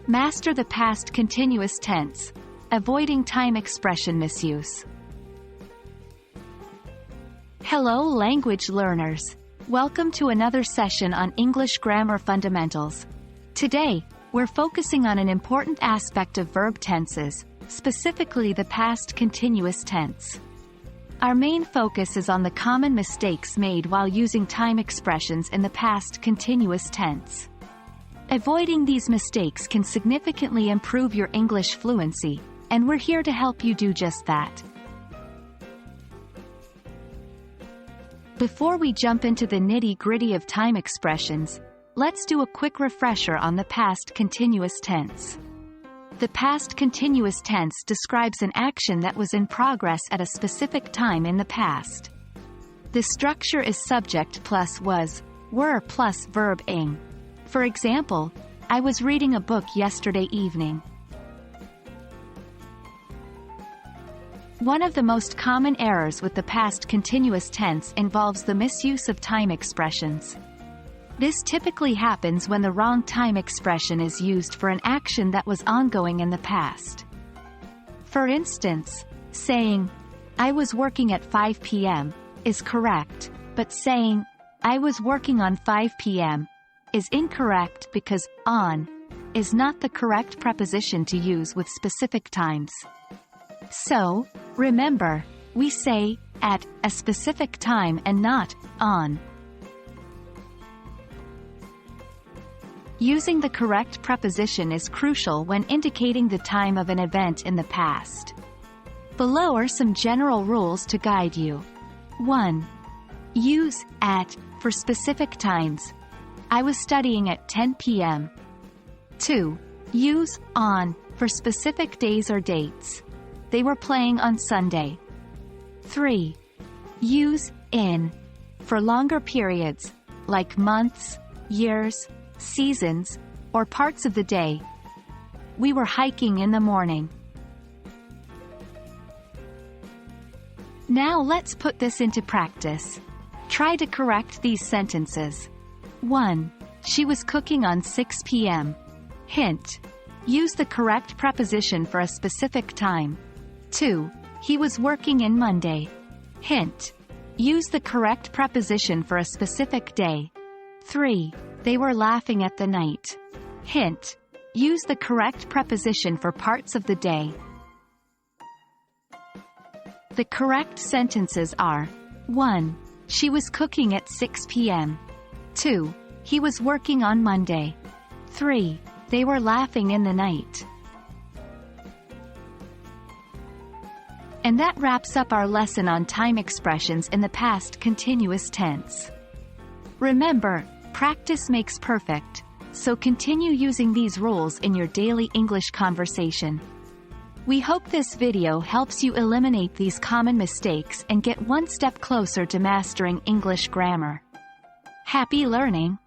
Master the past continuous tense, avoiding time expression misuse. Hello language learners. Welcome to another session on English Grammar Fundamentals. Today, we're focusing on an important aspect of verb tenses, specifically the past continuous tense. Our main focus is on the common mistakes made while using time expressions in the past continuous tense. Avoiding these mistakes can significantly improve your English fluency, and we're here to help you do just that. Before we jump into the nitty-gritty of time expressions, let's do a quick refresher on the past continuous tense. The past continuous tense describes an action that was in progress at a specific time in the past. The structure is subject plus was, were plus verb ing. For example, I was reading a book yesterday evening. One of the most common errors with the past continuous tense involves the misuse of time expressions. This typically happens when the wrong time expression is used for an action that was ongoing in the past. For instance, saying, I was working at 5 p.m. is correct, but saying, I was working on 5 p.m. is incorrect because on is not the correct preposition to use with specific times. So, remember, we say at a specific time and not on. Using the correct preposition is crucial when indicating the time of an event in the past. Below are some general rules to guide you. 1. Use at for specific times. I was studying at 10 p.m. 2. Use on for specific days or dates. They were playing on Sunday. 3. Use in for longer periods, like months, years, seasons, or parts of the day. We were hiking in the morning. Now let's put this into practice. Try to correct these sentences. 1. She was cooking on 6 p.m. Hint: use the correct preposition for a specific time. 2. He was working in Monday. Hint: use the correct preposition for a specific day. 3. They were laughing at the night. Hint: use the correct preposition for parts of the day. The correct sentences are: 1. She was cooking at 6 p.m. 2. He was working on Monday. 3. They were laughing in the night. And that wraps up our lesson on time expressions in the past continuous tense. Remember, practice makes perfect, so continue using these rules in your daily English conversation. We hope this video helps you eliminate these common mistakes and get one step closer to mastering English grammar. Happy learning!